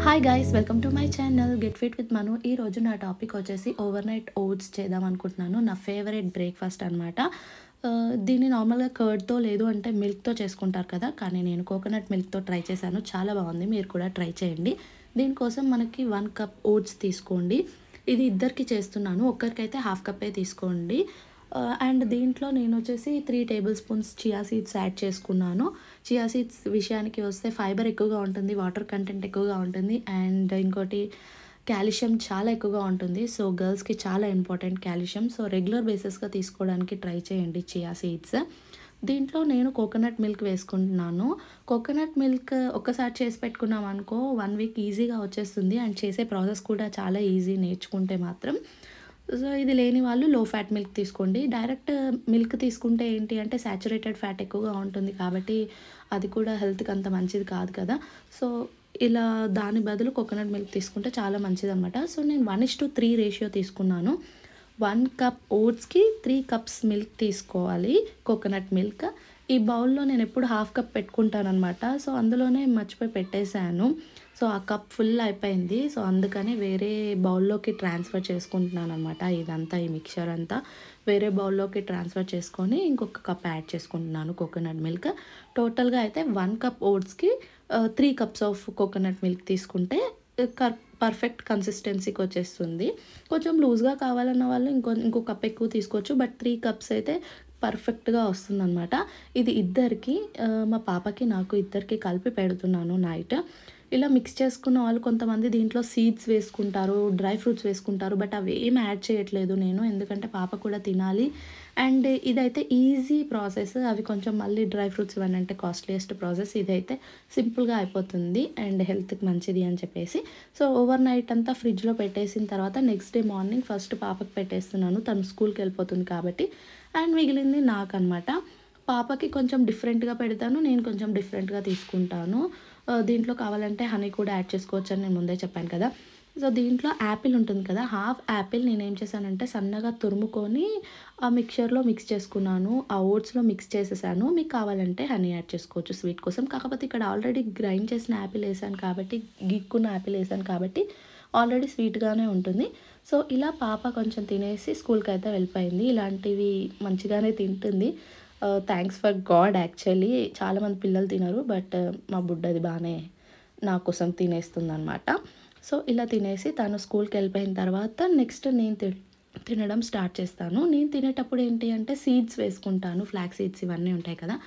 Hi guys, welcome to my channel get fit with Manu. ఈరోజు నా topic వచ్చేసి over night oats చేద్దాం అనుకుంటున్నాను. నా ఫేవరెట్ బ్రేక్ఫాస్ట్ అనమాట. దీన్ని నార్మల్గా కర్డ్తో లేదు అంటే మిల్క్తో చేసుకుంటారు కదా, కానీ నేను కోకోనట్ మిల్క్తో ట్రై చేశాను. చాలా బాగుంది, మీరు కూడా ట్రై చేయండి. దీనికోసం మనకి 1 కప్ ఓట్స్ తీసుకోండి. ఇది ఇద్దరికి చేస్తున్నాను, ఒక్కరికైతే హాఫ్ కప్పే తీసుకోండి. అండ్ దీంట్లో నేను వచ్చేసి 3 table spoons chia seeds add చేసుకున్నాను. చియా సీడ్స్ విషయానికి వస్తే ఫైబర్ ఎక్కువగా ఉంటుంది, వాటర్ కంటెంట్ ఎక్కువగా ఉంటుంది, అండ్ ఇంకోటి కాల్షియం చాలా ఎక్కువగా ఉంటుంది. సో గర్ల్స్కి చాలా ఇంపార్టెంట్ కాల్షియం. సో రెగ్యులర్ బేసిస్గా తీసుకోవడానికి ట్రై చేయండి చియా సీడ్స్. దీంట్లో నేను కోకోనట్ మిల్క్ వేసుకుంటున్నాను. కోకోనట్ మిల్క్ ఒక్కసారి చేసి పెట్టుకున్నాం అనుకో 1 వీక్ ఈజీగా వచ్చేస్తుంది. అండ్ చేసే ప్రాసెస్ కూడా చాలా ఈజీ నేర్చుకుంటే మాత్రం. సో ఇది లేని వాళ్ళు లో ఫ్యాట్ మిల్క్ తీసుకోండి. డైరెక్ట్ మిల్క్ తీసుకుంటే ఏంటి అంటే సాచురేటెడ్ ఫ్యాట్ ఎక్కువగా ఉంటుంది కాబట్టి అది కూడా హెల్త్కి అంత మంచిది కాదు కదా. సో ఇలా దాని బదులు కోకోనట్ మిల్క్ తీసుకుంటే చాలా మంచిదన్నమాట. సో నేను 1:3 రేషియో తీసుకున్నాను. 1 కప్ ఓట్స్కి 3 కప్స్ మిల్క్ తీసుకోవాలి, కోకోనట్ మిల్క్. ఈ బౌల్లో నేను ఎప్పుడు హాఫ్ కప్ పెట్టుకుంటాను అనమాట. సో అందులోనే మర్చిపోయి పెట్టేశాను. సో ఆ కప్ ఫుల్ అయిపోయింది. సో అందుకని వేరే బౌల్లోకి ట్రాన్స్ఫర్ చేసుకుంటున్నాను అనమాట. ఇదంతా ఈ మిక్చర్ అంతా వేరే బౌల్లోకి ట్రాన్స్ఫర్ చేసుకొని ఇంకొక కప్ యాడ్ చేసుకుంటున్నాను కోకోనట్ మిల్క్. టోటల్గా అయితే 1 కప్ ఓట్స్కి 3 కప్స్ ఆఫ్ కోకోనట్ మిల్క్ తీసుకుంటే పర్ఫెక్ట్ కన్సిస్టెన్సీకి వచ్చేస్తుంది. కొంచెం లూజ్గా కావాలన్న వాళ్ళు ఇంకో కప్ ఎక్కువ తీసుకోవచ్చు, బట్ 3 కప్స్ అయితే పర్ఫెక్ట్గా వస్తుందన్నమాట. ఇది ఇద్దరికి, మా పాపకి నాకు ఇద్దరికి కలిపి పెడుతున్నాను నైట్. ఇలా మిక్స్ చేసుకున్న వాళ్ళు కొంతమంది దీంట్లో సీడ్స్ వేసుకుంటారు, డ్రై ఫ్రూట్స్ వేసుకుంటారు, బట్ అవి ఏం యాడ్ చేయట్లేదు నేను, ఎందుకంటే పాప కూడా తినాలి. అండ్ ఇదైతే ఈజీ ప్రాసెస్. అవి కొంచెం మళ్ళీ డ్రై ఫ్రూట్స్ ఇవన్నీ అంటే కాస్ట్లీయెస్ట్ ప్రాసెస్. ఇదైతే సింపుల్గా అయిపోతుంది అండ్ హెల్త్కి మంచిది అని చెప్పేసి. సో ఓవర్ నైట్ అంతా ఫ్రిడ్జ్లో పెట్టేసిన తర్వాత నెక్స్ట్ డే మార్నింగ్ ఫస్ట్ పాపకి పెట్టేస్తున్నాను, తను స్కూల్కి వెళ్ళిపోతుంది కాబట్టి. అండ్ మిగిలింది నాకనమాట. పాపకి కొంచెం డిఫరెంట్గా పెడతాను, నేను కొంచెం డిఫరెంట్గా తీసుకుంటాను. దీంట్లో కావాలంటే హనీ కూడా యాడ్ చేసుకోవచ్చు అని నేను ముందే చెప్పాను కదా. సో దీంట్లో యాపిల్ ఉంటుంది కదా, హాఫ్ యాపిల్ నేను ఏం చేశానంటే సన్నగా తురుముకొని ఆ మిక్చర్లో మిక్స్ చేసుకున్నాను, ఆ ఓట్స్లో మిక్స్ చేసేసాను. మీకు కావాలంటే హనీ యాడ్ చేసుకోవచ్చు స్వీట్ కోసం. కాకపోతే ఇక్కడ ఆల్రెడీ గ్రైండ్ చేసిన యాపిల్ వేసాను కాబట్టి, గిక్కున్న యాపిల్ వేసాను కాబట్టి ఆల్రెడీ స్వీట్గానే ఉంటుంది. సో ఇలా పాప కొంచెం తినేసి స్కూల్కి అయితే వెళ్ళిపోయింది. ఇలాంటివి మంచిగానే తింటుంది. Thanks for God. యాక్చువల్లీ చాలామంది పిల్లలు తినరు, బట్ మా బుడ్డది బాగానే నా కోసం తినేస్తుంది అనమాట. సో ఇలా తినేసి తను స్కూల్కి వెళ్ళిపోయిన తర్వాత నెక్స్ట్ నేను తినడం స్టార్ట్ చేస్తాను. నేను తినేటప్పుడు ఏంటి అంటే సీడ్స్ వేసుకుంటాను, ఫ్లాక్స్ సీడ్స్ ఇవన్నీ ఉంటాయి కదా,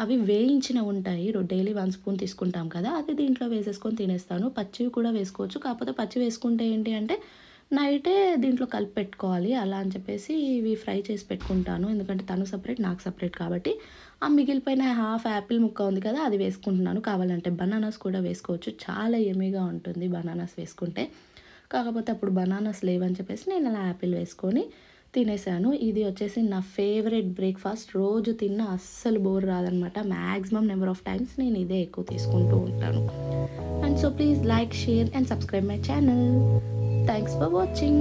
అవి వేయించినవి ఉంటాయి. డైలీ 1 స్పూన్ తీసుకుంటాం కదా, అది దీంట్లో వేసేసుకొని తినేస్తాను. పచ్చివి కూడా వేసుకోవచ్చు, కాకపోతే పచ్చి వేసుకుంటే ఏంటి అంటే నైటే దీంట్లో కలిపి పెట్టుకోవాలి. అలా అని చెప్పేసి ఇవి ఫ్రై చేసి పెట్టుకుంటాను, ఎందుకంటే తను సపరేట్ నాకు సపరేట్ కాబట్టి. ఆ మిగిలిపోయిన హాఫ్ యాపిల్ ముక్క ఉంది కదా, అది వేసుకుంటున్నాను. కావాలంటే బనానాస్ కూడా వేసుకోవచ్చు, చాలా యమ్మీగా ఉంటుంది బనానాస్ వేసుకుంటే. కాకపోతే అప్పుడు బనానాస్ లేవని చెప్పేసి నేను అలా యాపిల్ వేసుకొని తినేసాను. ఇది వచ్చేసి నా ఫేవరెట్ బ్రేక్ఫాస్ట్. రోజు తిన్న అస్సలు బోర్ రాదనమాట. మ్యాక్సిమం నెంబర్ ఆఫ్ టైమ్స్ నేను ఇదే ఎక్కువ తీసుకుంటూ ఉంటాను. And so please like, share and subscribe my channel. Thanks for watching.